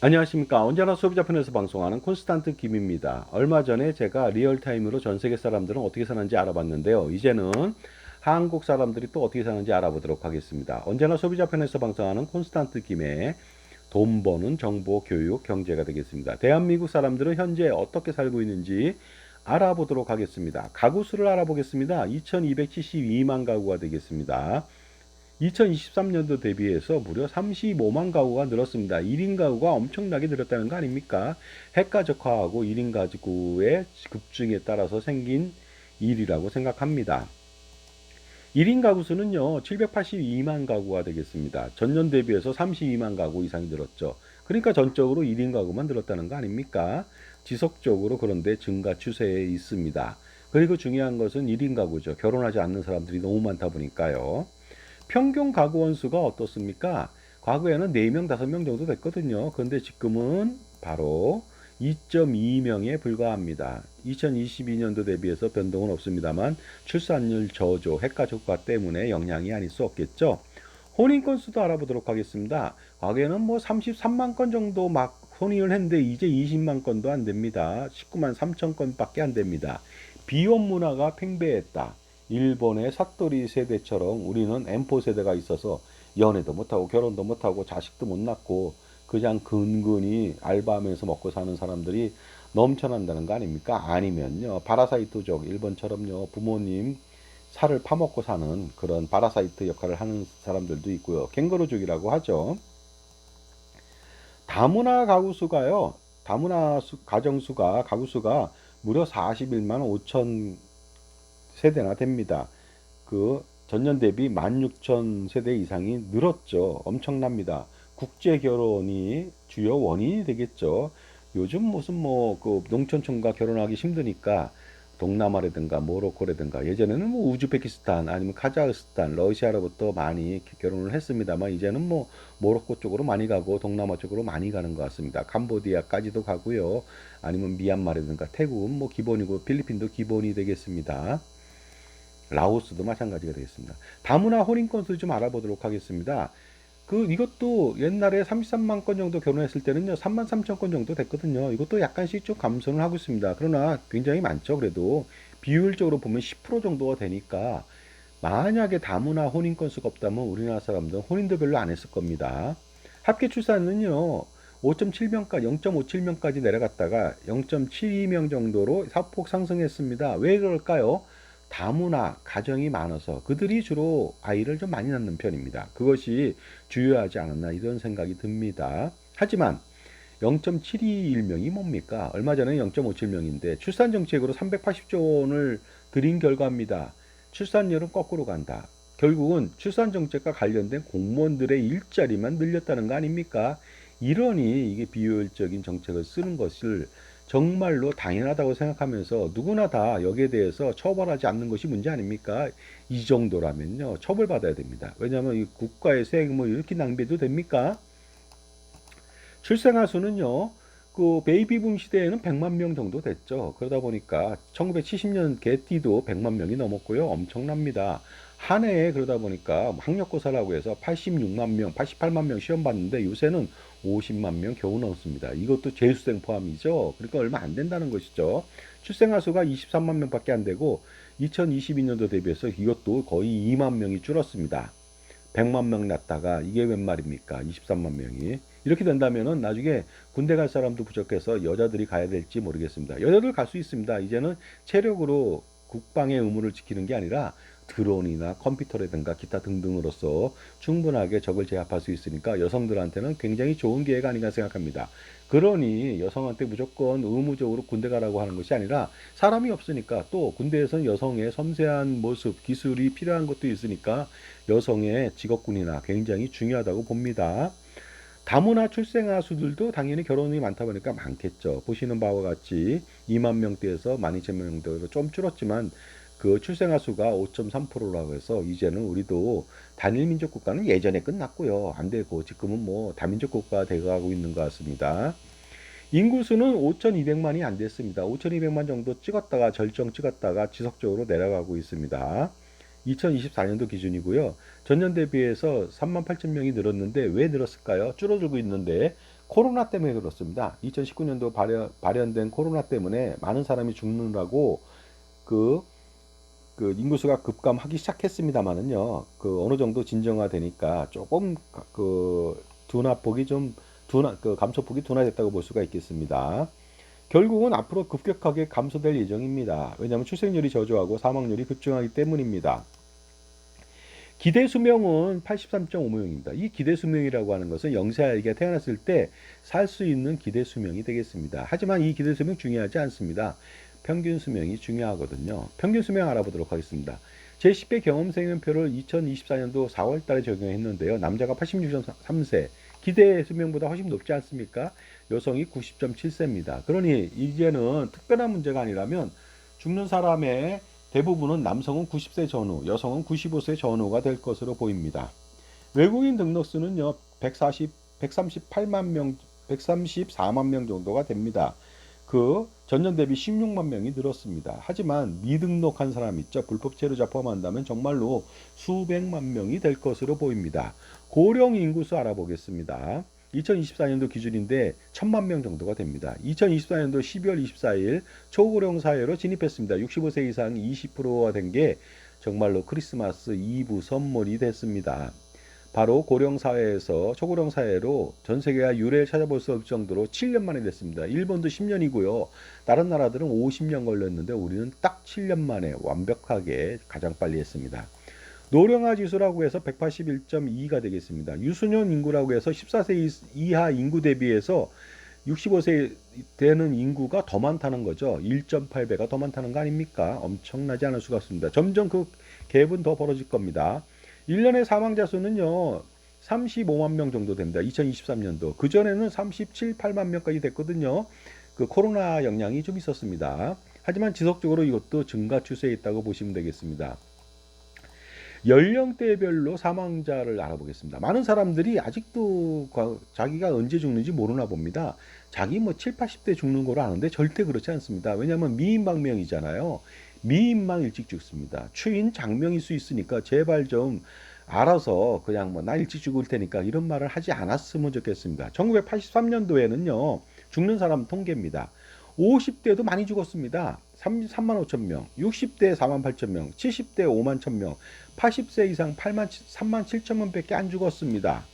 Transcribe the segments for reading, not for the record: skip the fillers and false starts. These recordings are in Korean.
안녕하십니까. 언제나 소비자 편에서 방송하는 콘스탄트 김입니다. 얼마 전에 제가 리얼타임으로 전 세계 사람들은 어떻게 사는지 알아봤는데요. 이제는 한국 사람들이 또 어떻게 사는지 알아보도록 하겠습니다. 언제나 소비자 편에서 방송하는 콘스탄트 김의 돈 버는 정보, 교육, 경제가 되겠습니다. 대한민국 사람들은 현재 어떻게 살고 있는지 알아보도록 하겠습니다. 가구 수를 알아보겠습니다. 2272만 가구가 되겠습니다. 2023년도 대비해서 무려 35만 가구가 늘었습니다. 1인 가구가 엄청나게 늘었다는 거 아닙니까? 핵가족화하고 1인 가구의 급증에 따라서 생긴 일이라고 생각합니다. 1인 가구 수는요, 782만 가구가 되겠습니다. 전년 대비해서 32만 가구 이상이 늘었죠. 그러니까 전적으로 1인 가구만 늘었다는 거 아닙니까? 지속적으로 그런데 증가 추세에 있습니다. 그리고 중요한 것은 1인 가구죠. 결혼하지 않는 사람들이 너무 많다 보니까요. 평균 가구 원수가 어떻습니까? 과거에는 4명, 5명 정도 됐거든요. 그런데 지금은 바로 2.2명에 불과합니다. 2022년도 대비해서 변동은 없습니다만 출산율 저조, 핵가족화 때문에 영향이 아닐 수 없겠죠. 혼인 건수도 알아보도록 하겠습니다. 과거에는 뭐 33만 건 정도 막 혼인을 했는데 이제 20만 건도 안 됩니다. 19만 3천 건밖에 안 됩니다. 비혼 문화가 팽배했다. 일본의 사토리 세대처럼 우리는 엠포 세대가 있어서 연애도 못하고 결혼도 못하고 자식도 못 낳고 그냥 근근히 알바하면서 먹고 사는 사람들이 넘쳐난다는 거 아닙니까? 아니면요, 파라사이트족, 일본처럼요, 부모님 살을 파먹고 사는 그런 파라사이트 역할을 하는 사람들도 있고요. 캥거루족이라고 하죠. 다문화 가구 수가요. 가정수가 가구 수가 무려 41만 5천 세대나 됩니다. 그 전년 대비 16,000 세대 이상이 늘었죠. 엄청납니다. 국제 결혼이 주요 원인이 되겠죠. 요즘 무슨 뭐 그 농촌촌과 결혼하기 힘드니까 동남아라든가 모로코라든가 예전에는 뭐 우즈베키스탄 아니면 카자흐스탄, 러시아로부터 많이 결혼을 했습니다만 이제는 뭐 모로코 쪽으로 많이 가고 동남아 쪽으로 많이 가는 것 같습니다. 캄보디아까지도 가고요. 아니면 미얀마라든가 태국은 뭐 기본이고 필리핀도 기본이 되겠습니다. 라오스도 마찬가지가 되겠습니다. 다문화 혼인 건수 좀 알아보도록 하겠습니다. 이것도 옛날에 33만 건 정도 결혼했을 때는요, 3만 3천 건 정도 됐거든요. 이것도 약간씩 좀 감소는 하고 있습니다. 그러나 굉장히 많죠. 그래도 비율적으로 보면 10% 정도가 되니까 만약에 다문화 혼인 건수가 없다면 우리나라 사람들은 혼인도 별로 안 했을 겁니다. 합계 출산은요, 5.7명까지, 0.57명까지 내려갔다가 0.72명 정도로 사폭 상승했습니다. 왜 그럴까요? 다문화 가정이 많아서 그들이 주로 아이를 좀 많이 낳는 편입니다. 그것이 주요하지 않았나 이런 생각이 듭니다. 하지만 0.721명이 뭡니까? 얼마 전에 0.57명인데 출산 정책으로 380조 원을 들인 결과입니다. 출산율은 거꾸로 간다. 결국은 출산 정책과 관련된 공무원들의 일자리만 늘렸다는 거 아닙니까? 이러니 이게 비효율적인 정책을 쓰는 것을 정말로 당연하다고 생각하면서 누구나 다 여기에 대해서 처벌하지 않는 것이 문제 아닙니까? 이 정도라면요, 처벌받아야 됩니다. 왜냐하면 이 국가의 세금 뭐 이렇게 낭비해도 됩니까? 출생아 수는요, 그 베이비붐 시대에는 100만 명 정도 됐죠. 그러다 보니까 1970년 개띠도 100만 명이 넘었고요. 엄청납니다. 한 해에 그러다 보니까 학력고사라고 해서 86만 명, 88만 명 시험 봤는데 요새는 50만 명 겨우 넘습니다. 이것도 재수생 포함이죠. 그러니까 얼마 안 된다는 것이죠. 출생아 수가 23만 명밖에 안 되고 2022년도 대비해서 이것도 거의 2만 명이 줄었습니다. 100만 명 났다가 이게 웬 말입니까? 23만 명이. 이렇게 된다면은 나중에 군대 갈 사람도 부족해서 여자들이 가야 될지 모르겠습니다. 여자들 갈 수 있습니다. 이제는 체력으로 국방의 의무를 지키는 게 아니라 드론이나 컴퓨터라든가 기타 등등으로서 충분하게 적을 제압할 수 있으니까 여성들한테는 굉장히 좋은 기회가 아닌가 생각합니다. 그러니 여성한테 무조건 의무적으로 군대 가라고 하는 것이 아니라 사람이 없으니까 또 군대에서는 여성의 섬세한 모습, 기술이 필요한 것도 있으니까 여성의 직업군이나 굉장히 중요하다고 봅니다. 다문화 출생아 수들도 당연히 결혼이 많다 보니까 많겠죠. 보시는 바와 같이 2만 명대에서 12,000명대로 좀 줄었지만 그 출생아 수가 5.3%라고 해서 이제는 우리도 단일 민족 국가는 예전에 끝났고요. 안 되고 지금은 뭐 다민족 국가가 되어가고 있는 것 같습니다. 인구수는 5,200만이 안 됐습니다. 5,200만 정도 찍었다가 절정 찍었다가 지속적으로 내려가고 있습니다. 2024년도 기준이고요. 전년 대비해서 3만 8천 명이 늘었는데 왜 늘었을까요? 줄어들고 있는데 코로나 때문에 그렇습니다. 2019년도 발현된 코로나 때문에 많은 사람이 죽느라고 그, 그 인구수가 급감하기 시작했습니다만은요. 그 어느 정도 진정화되니까 조금 그 둔화폭이 좀 그 감소폭이 둔화됐다고 볼 수가 있겠습니다. 결국은 앞으로 급격하게 감소될 예정입니다. 왜냐하면 출생률이 저조하고 사망률이 급증하기 때문입니다. 기대 수명은 83.5명입니다. 이 기대 수명이라고 하는 것은 영세아이가 태어났을 때 살 수 있는 기대 수명이 되겠습니다. 하지만 이 기대 수명 중요하지 않습니다. 평균 수명이 중요하거든요. 평균 수명 알아보도록 하겠습니다. 제10회 경험생명표를 2024년도 4월 달에 적용했는데요. 남자가 86.3세, 기대 수명보다 훨씬 높지 않습니까? 여성이 90.7세입니다. 그러니 이제는 특별한 문제가 아니라면 죽는 사람의 대부분은 남성은 90세 전후, 여성은 95세 전후가 될 것으로 보입니다. 외국인 등록수는요, 138만 명, 134만 명 정도가 됩니다. 그 전년 대비 16만 명이 늘었습니다. 하지만 미등록한 사람 있죠. 불법 체류자 포함한다면 정말로 수백만 명이 될 것으로 보입니다. 고령 인구수 알아보겠습니다. 2024년도 기준인데 1000만 명 정도가 됩니다. 2024년도 12월 24일 초고령 사회로 진입했습니다. 65세 이상 20%가 된 게 정말로 크리스마스 이브 선물이 됐습니다. 바로 고령 사회에서 초고령 사회로 전 세계가 유례를 찾아볼 수 없을 정도로 7년 만에 됐습니다. 일본도 10년이고요. 다른 나라들은 50년 걸렸는데 우리는 딱 7년 만에 완벽하게 가장 빨리 했습니다. 노령화 지수라고 해서 181.2가 되겠습니다. 유소년 인구라고 해서 14세 이하 인구 대비해서 65세 되는 인구가 더 많다는 거죠. 1.8배가 더 많다는 거 아닙니까? 엄청나지 않을 수가 없습니다. 점점 그 갭은 더 벌어질 겁니다. 1년의 사망자 수는요. 35만 명 정도 됩니다. 2023년도. 그전에는 37, 8만 명까지 됐거든요. 그 코로나 영향이 좀 있었습니다. 하지만 지속적으로 이것도 증가 추세에 있다고 보시면 되겠습니다. 연령대별로 사망자를 알아보겠습니다. 많은 사람들이 아직도 자기가 언제 죽는지 모르나 봅니다. 자기 뭐 7, 80대 죽는 거로 아는데 절대 그렇지 않습니다. 왜냐하면 미인방명이잖아요. 미인만 일찍 죽습니다. 추인 장명일 수 있으니까 제발 좀 알아서 그냥 뭐 나 일찍 죽을 테니까 이런 말을 하지 않았으면 좋겠습니다. 1983년도에는요. 죽는 사람 통계입니다. 50대도 많이 죽었습니다. 3만 5천 명, 60대 4만 8천 명, 70대 5만 1천 명, 80세 이상 3만 7천 명밖에 안 죽었습니다.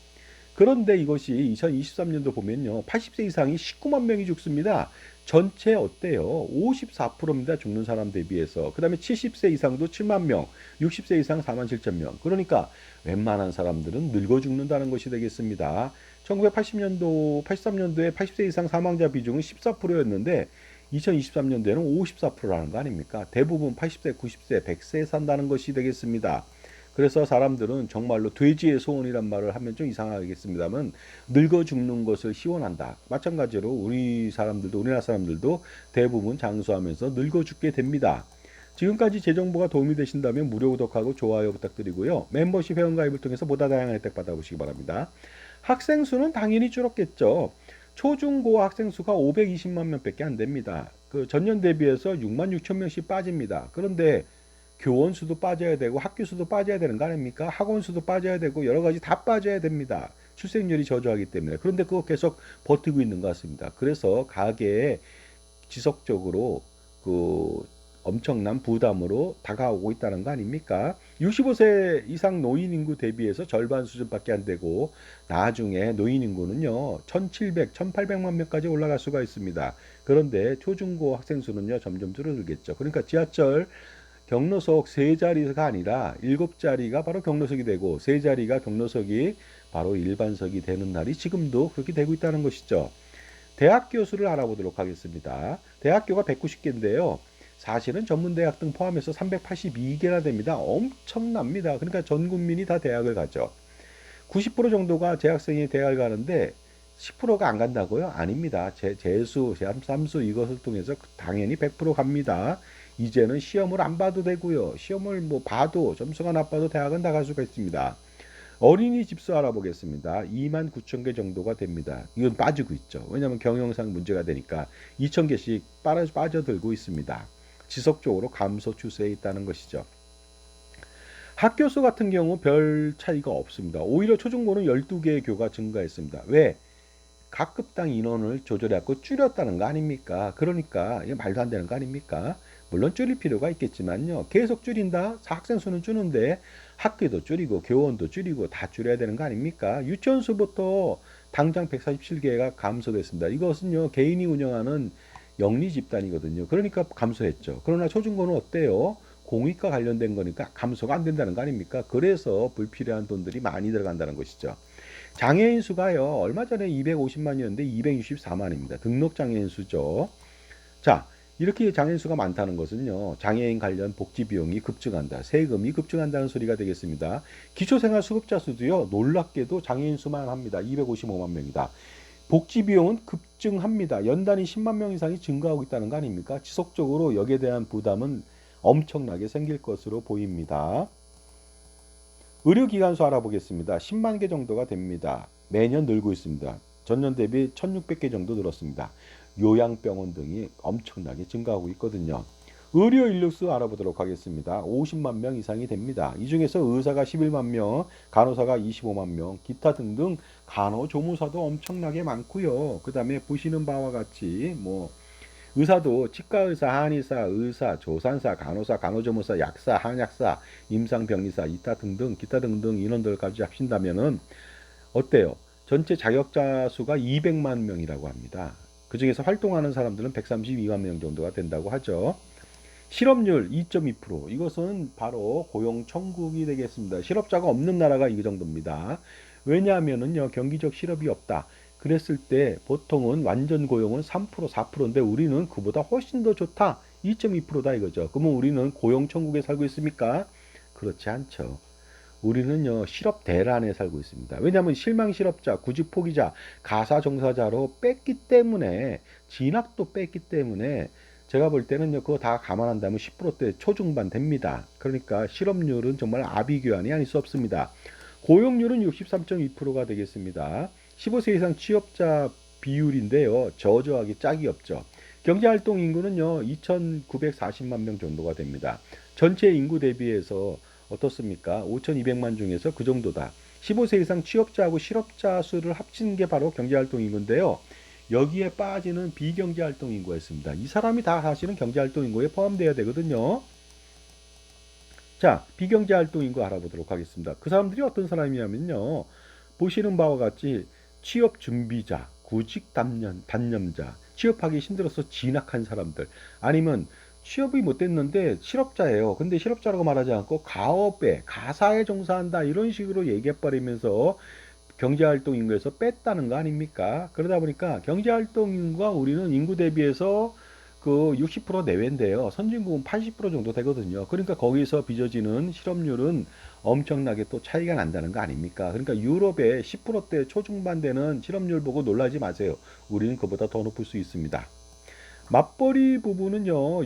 그런데 이것이 2023년도 보면요. 80세 이상이 19만 명이 죽습니다. 전체 어때요? 54%입니다. 죽는 사람 대비해서. 그 다음에 70세 이상도 7만 명, 60세 이상 4만 7천 명. 그러니까 웬만한 사람들은 늙어 죽는다는 것이 되겠습니다. 1980년도, 83년도에 80세 이상 사망자 비중은 14%였는데 2023년도에는 54%라는 거 아닙니까? 대부분 80세, 90세, 100세에 산다는 것이 되겠습니다. 그래서 사람들은 정말로 돼지의 소원이란 말을 하면 좀 이상하겠습니다만 늙어 죽는 것을 희원한다. 마찬가지로 우리 사람들도 우리나라 사람들도 대부분 장수하면서 늙어 죽게 됩니다. 지금까지 제 정보가 도움이 되신다면 무료 구독하고 좋아요 부탁드리고요. 멤버십 회원가입을 통해서 보다 다양한 혜택 받아보시기 바랍니다. 학생 수는 당연히 줄었겠죠. 초중고 학생 수가 520만 명밖에 안 됩니다. 그 전년 대비해서 6만 6천 명씩 빠집니다. 그런데 교원 수도 빠져야 되고 학교 수도 빠져야 되는 거 아닙니까? 학원 수도 빠져야 되고 여러 가지 다 빠져야 됩니다. 출생률이 저조하기 때문에. 그런데 그거 계속 버티고 있는 것 같습니다. 그래서 가계에 지속적으로 그 엄청난 부담으로 다가오고 있다는 거 아닙니까? 65세 이상 노인 인구 대비해서 절반 수준밖에 안 되고 나중에 노인 인구는요 1700, 1800만 명까지 올라갈 수가 있습니다. 그런데 초중고 학생 수는요 점점 줄어들겠죠. 그러니까 지하철 경로석 세 자리가 아니라 7자리가 바로 경로석이 되고 세 자리가 경로석이 바로 일반석이 되는 날이 지금도 그렇게 되고 있다는 것이죠. 대학교 수를 알아보도록 하겠습니다. 대학교가 190개인데요. 사실은 전문대학 등 포함해서 382개나 됩니다. 엄청납니다. 그러니까 전 국민이 다 대학을 가죠. 90% 정도가 재학생이 대학을 가는데 10%가 안 간다고요? 아닙니다. 재수, 쌈수 이것을 통해서 당연히 100% 갑니다. 이제는 시험을 안 봐도 되고요. 시험을 뭐 봐도 점수가 나빠도 대학은 나갈 수가 있습니다. 어린이 집수 알아보겠습니다. 2만 9천 개 정도가 됩니다. 이건 빠지고 있죠. 왜냐하면 경영상 문제가 되니까 2천 개씩 빠져들고 있습니다. 지속적으로 감소 추세에 있다는 것이죠. 학교 수 같은 경우 별 차이가 없습니다. 오히려 초중고는 12개의 교가 증가했습니다. 왜? 각 급당 인원을 조절해갖고 줄였다는 거 아닙니까? 그러니까 이게 말도 안 되는 거 아닙니까? 물론 줄일 필요가 있겠지만요. 계속 줄인다? 학생 수는 주는데 학기도 줄이고 교원도 줄이고 다 줄여야 되는 거 아닙니까? 유치원 수부터 당장 147개가 감소됐습니다. 이것은요, 개인이 운영하는 영리 집단이거든요. 그러니까 감소했죠. 그러나 초중고는 어때요? 공익과 관련된 거니까 감소가 안 된다는 거 아닙니까? 그래서 불필요한 돈들이 많이 들어간다는 것이죠. 장애인 수가요, 얼마 전에 250만이었는데 264만입니다. 등록 장애인 수죠. 자, 이렇게 장애인 수가 많다는 것은요, 장애인 관련 복지 비용이 급증한다, 세금이 급증한다는 소리가 되겠습니다. 기초생활수급자 수도요, 놀랍게도 장애인 수만 합니다. 255만 명이다. 복지 비용은 급증합니다. 연단위 10만 명 이상이 증가하고 있다는 거 아닙니까? 지속적으로 여기에 대한 부담은 엄청나게 생길 것으로 보입니다. 의료기관 수 알아보겠습니다. 10만 개 정도가 됩니다. 매년 늘고 있습니다. 전년 대비 1600개 정도 늘었습니다. 요양병원 등이 엄청나게 증가하고 있거든요. 의료 인력수 알아보도록 하겠습니다. 50만 명 이상이 됩니다. 이 중에서 의사가 11만 명, 간호사가 25만 명, 기타 등등 간호조무사도 엄청나게 많고요. 그 다음에 보시는 바와 같이 의사도 치과의사, 한의사, 의사, 조산사, 간호사, 간호조무사, 약사, 한약사, 임상병리사, 기타 등등 인원들을 같이 합친다면은 어때요? 전체 자격자 수가 200만 명이라고 합니다. 그 중에서 활동하는 사람들은 132만 명 정도가 된다고 하죠. 실업률 2.2%. 이것은 바로 고용 천국이 되겠습니다. 실업자가 없는 나라가 이 정도입니다. 왜냐하면은요, 경기적 실업이 없다. 그랬을 때 보통은 완전 고용은 3%, 4%인데 우리는 그보다 훨씬 더 좋다. 2.2%다 이거죠. 그러면 우리는 고용 천국에 살고 있습니까? 그렇지 않죠. 우리는요, 실업 대란에 살고 있습니다. 왜냐하면 실망 실업자, 구직 포기자, 가사 종사자로 뺐기 때문에, 진학도 뺐기 때문에 제가 볼 때는요, 그거 다 감안한다면 10%대 초중반 됩니다. 그러니까 실업률은 정말 아비규환이 아닐 수 없습니다. 고용률은 63.2%가 되겠습니다. 15세 이상 취업자 비율인데요, 저조하게 짝이 없죠. 경제활동 인구는요, 2,940만 명 정도가 됩니다. 전체 인구 대비해서 어떻습니까? 5,200만 중에서 그 정도다. 15세 이상 취업자하고 실업자 수를 합친 게 바로 경제활동 인구인데요. 여기에 빠지는 비경제활동 인구가 있습니다. 이 사람이 다 사실은 경제활동 인구에 포함되어야 되거든요. 자, 비경제활동 인구 알아보도록 하겠습니다. 그 사람들이 어떤 사람이냐면요, 보시는 바와 같이 취업 준비자, 구직 단념자, 취업하기 힘들어서 진학한 사람들, 아니면 취업이 못 됐는데 실업자예요. 근데 실업자라고 말하지 않고 가업에, 가사에 종사한다 이런 식으로 얘기해버리면서 경제활동 인구에서 뺐다는 거 아닙니까? 그러다 보니까 경제활동 인구가 우리는 인구 대비해서 그 60% 내외인데요. 선진국은 80% 정도 되거든요. 그러니까 거기서 빚어지는 실업률은 엄청나게 또 차이가 난다는 거 아닙니까? 그러니까 유럽의 10%대 초중반 되는 실업률 보고 놀라지 마세요. 우리는 그보다 더 높을 수 있습니다. 맞벌이 부부는요,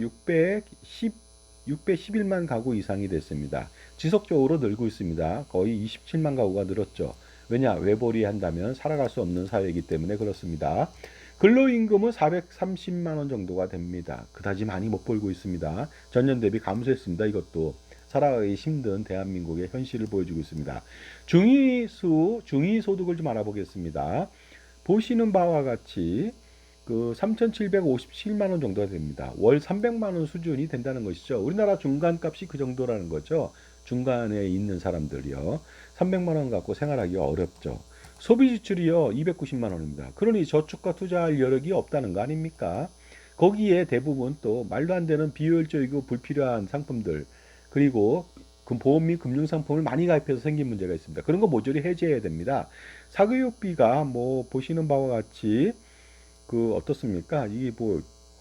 611만 가구 이상이 됐습니다. 지속적으로 늘고 있습니다. 거의 27만 가구가 늘었죠. 왜냐? 외벌이 한다면 살아갈 수 없는 사회이기 때문에 그렇습니다. 근로임금은 430만 원 정도가 됩니다. 그다지 많이 못 벌고 있습니다. 전년 대비 감소했습니다. 이것도 살아가기 힘든 대한민국의 현실을 보여주고 있습니다. 중위소득을 좀 알아보겠습니다. 보시는 바와 같이 그 3,757만 원 정도가 됩니다. 월 300만 원 수준이 된다는 것이죠. 우리나라 중간값이 그 정도라는 거죠. 중간에 있는 사람들이요. 300만 원 갖고 생활하기가 어렵죠. 소비 지출이요, 290만 원입니다. 그러니 저축과 투자할 여력이 없다는 거 아닙니까? 거기에 대부분 또 말도 안 되는 비효율적이고 불필요한 상품들, 그리고 보험 및 금융 상품을 많이 가입해서 생긴 문제가 있습니다. 그런 거 모조리 해제해야 됩니다. 사교육비가 보시는 바와 같이 그 어떻습니까? 이게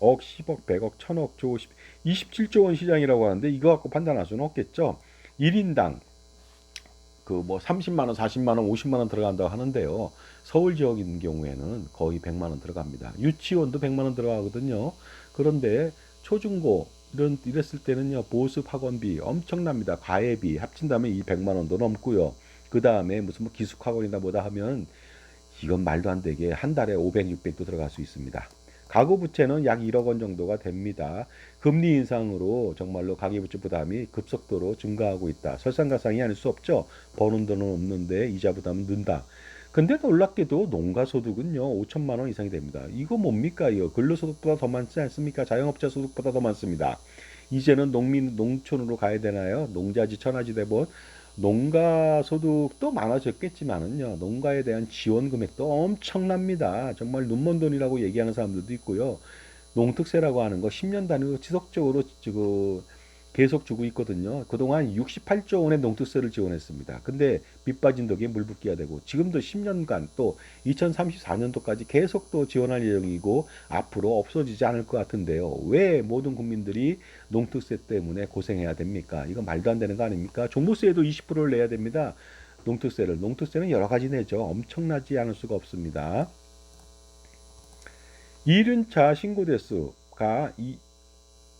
억, 10억, 100억, 1000억, 조 27조 원 시장이라고 하는데 이거 갖고 판단할 수는 없겠죠. 1인당 30만 원, 40만 원, 50만 원 들어간다고 하는데요. 서울 지역인 경우에는 거의 100만 원 들어갑니다. 유치원도 100만 원 들어가거든요. 그런데 초중고 이랬을 때는요, 보습 학원비 엄청납니다. 과외비 합친다면 이 100만 원도 넘고요. 그 다음에 무슨 기숙학원이나 뭐다 하면 이건 말도 안 되게 한 달에 500, 600도 들어갈 수 있습니다. 가구부채는 약 1억 원 정도가 됩니다. 금리 인상으로 정말로 가계부채 부담이 급속도로 증가하고 있다. 설상가상이 아닐 수 없죠. 버는 돈은 없는데 이자 부담은 는다. 근데 놀랍게도 농가 소득은요 5천만 원 이상이 됩니다. 이거 뭡니까? 이거 근로소득보다 더 많지 않습니까? 자영업자 소득보다 더 많습니다. 이제는 농촌으로 가야 되나요? 농자지 천하지 대본. 농가 소득도 많아졌겠지만은요 농가에 대한 지원 금액도 엄청납니다. 정말 눈먼 돈이라고 얘기하는 사람들도 있고요. 농특세라고 하는 거 10년 단위로 지속적으로 계속 주고 있거든요. 그동안 68조 원의 농특세를 지원했습니다. 근데 밑 빠진 덕에 물 붓기가 되고 지금도 10년간 또 2034년도까지 계속 또 지원할 예정이고 앞으로 없어지지 않을 것 같은데요. 왜 모든 국민들이 농특세 때문에 고생해야 됩니까? 이건 말도 안 되는 거 아닙니까? 종부세에도 20%를 내야 됩니다. 농특세를. 농특세는 여러 가지 내죠. 엄청나지 않을 수가 없습니다. 이륜차 신고 대수가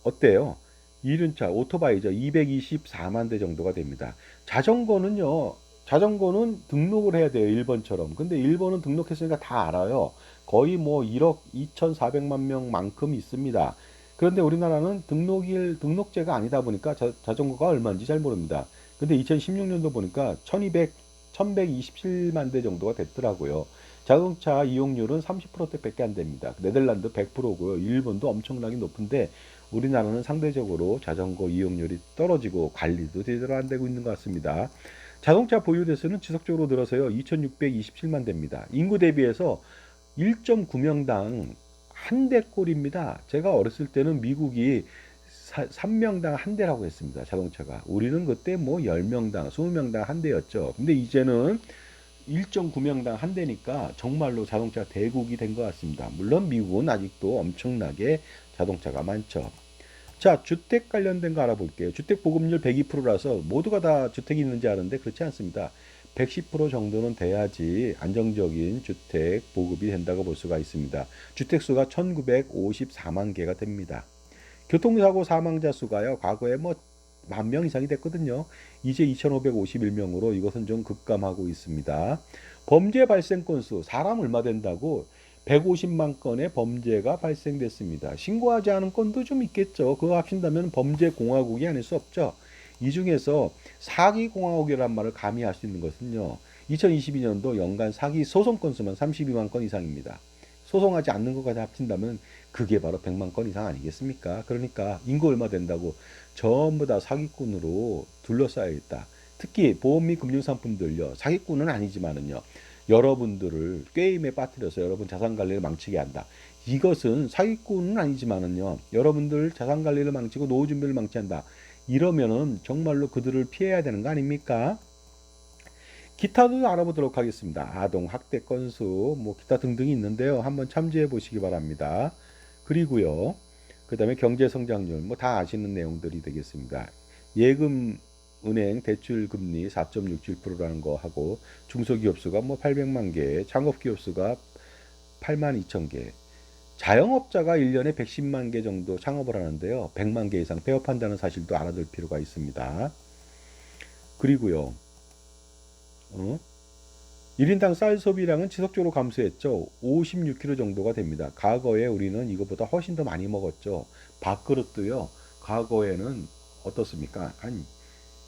어때요? 이륜차 오토바이죠. 224만 대 정도가 됩니다. 자전거는요. 자전거는 등록을 해야 돼요. 일본처럼. 근데 일본은 등록했으니까 다 알아요. 거의 뭐 1억 2,400만 명만큼 있습니다. 그런데 우리나라는 등록제가 아니다 보니까 자전거가 얼마인지 잘 모릅니다. 근데 2016년도 보니까 1127만 대 정도가 됐더라고요. 자동차 이용률은 30%대밖에 안 됩니다. 네덜란드 100%고요. 일본도 엄청나게 높은데 우리나라는 상대적으로 자전거 이용률이 떨어지고 관리도 제대로 안 되고 있는 것 같습니다. 자동차 보유 대수는 지속적으로 늘어서요. 2627만 대입니다. 인구 대비해서 1.9명당 한 대꼴입니다. 제가 어렸을 때는 미국이 3명당 한 대라고 했습니다. 자동차가. 우리는 그때 뭐 10명당, 20명당 한 대였죠. 근데 이제는 1.9명당 한 대니까 정말로 자동차 대국이 된 것 같습니다. 물론 미국은 아직도 엄청나게 자동차가 많죠. 자, 주택 관련된 거 알아볼게요. 주택 보급률 102%라서 모두가 다 주택이 있는지 아는데 그렇지 않습니다. 110% 정도는 돼야지 안정적인 주택 보급이 된다고 볼 수가 있습니다. 주택수가 1954만 개가 됩니다. 교통사고 사망자 수가요. 과거에 뭐 10,000명 이상이 됐거든요. 이제 2,551명으로 이것은 좀 급감하고 있습니다. 범죄 발생 건수 사람 얼마 된다고 150만 건의 범죄가 발생됐습니다. 신고하지 않은 건도 좀 있겠죠. 그거 합친다면 범죄 공화국이 아닐 수 없죠. 이 중에서 사기 공화국이라는 말을 가미할 수 있는 것은요. 2022년도 연간 사기 소송 건수만 32만 건 이상입니다. 소송하지 않는 것까지 합친다면 그게 바로 100만 건 이상 아니겠습니까? 그러니까 인구 얼마 된다고 전부 다 사기꾼으로 둘러싸여 있다. 특히 보험 및 금융상품들요. 사기꾼은 아니지만은요. 여러분들을 게임에 빠뜨려서 여러분 자산 관리를 망치게 한다. 이것은 사기꾼은 아니지만은요. 여러분들 자산 관리를 망치고 노후 준비를 망치한다. 이러면은 정말로 그들을 피해야 되는 거 아닙니까? 기타도 알아보도록 하겠습니다. 아동 학대 건수, 뭐 기타 등등이 있는데요. 한번 참조해 보시기 바랍니다. 그리고요. 그다음에 경제 성장률, 뭐 다 아시는 내용들이 되겠습니다. 예금 은행 대출 금리 4.67%라는 거 하고 중소기업 수가 뭐 800만 개, 창업기업 수가 8만 2천 개. 자영업자가 1년에 110만 개 정도 창업을 하는데요. 100만 개 이상 폐업한다는 사실도 알아둘 필요가 있습니다. 그리고요. 어? 1인당 쌀 소비량은 지속적으로 감소했죠. 56kg 정도가 됩니다. 과거에 우리는 이것보다 훨씬 더 많이 먹었죠. 밥그릇도요. 과거에는 어떻습니까? 한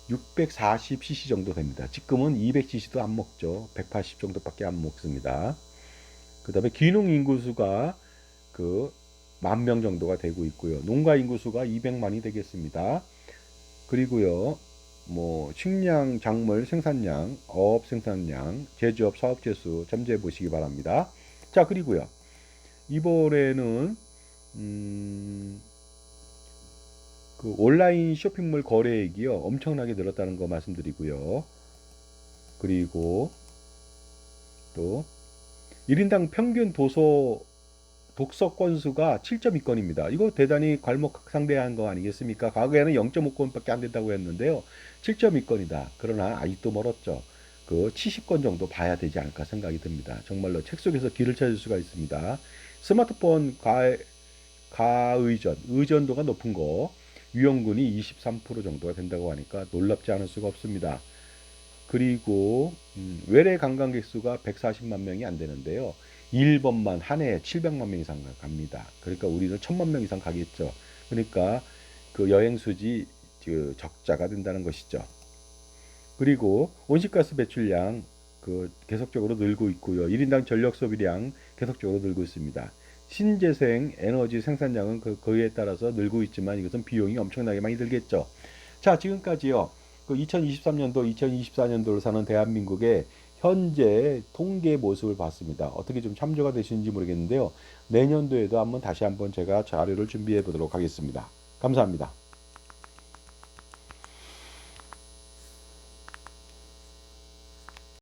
640cc 정도 됩니다. 지금은 200cc도 안 먹죠. 180 정도밖에 안 먹습니다. 그 다음에 귀농 인구수가 그 10,000명 정도가 되고 있고요. 농가 인구수가 200만이 되겠습니다. 그리고요. 뭐 식량, 작물 생산량, 어업 생산량, 제조업 사업 재수 참조해 보시기 바랍니다. 자, 그리고요. 이번에는 그 온라인 쇼핑몰 거래액이요. 엄청나게 늘었다는 거 말씀드리고요. 그리고 또 1인당 평균 독서 건수가 7.2건입니다. 이거 대단히 괄목상대한 거 아니겠습니까? 과거에는 0.5건밖에 안 된다고 했는데요. 7.2건이다. 그러나 아직도 멀었죠. 그 70건 정도 봐야 되지 않을까 생각이 듭니다. 정말로 책 속에서 길을 찾을 수가 있습니다. 스마트폰 의존도가 높은 거, 유형군이 23% 정도가 된다고 하니까 놀랍지 않을 수가 없습니다. 그리고 외래 관광객 수가 140만 명이 안 되는데요. 일본만 한 해에 700만 명 이상 갑니다. 그러니까 우리는 1000만 명 이상 가겠죠. 그러니까 그 여행 수지 그 적자가 된다는 것이죠. 그리고 온실가스 배출량 계속적으로 늘고 있고요. 1인당 전력 소비량 계속적으로 늘고 있습니다. 신재생 에너지 생산량은 그에 따라서 늘고 있지만 이것은 비용이 엄청나게 많이 들겠죠. 자, 지금까지요. 2023년도, 2024년도를 사는 대한민국의 현재 통계 모습을 봤습니다. 어떻게 좀 참조가 되시는지 모르겠는데요. 내년도에도 다시 한번 제가 자료를 준비해 보도록 하겠습니다. 감사합니다.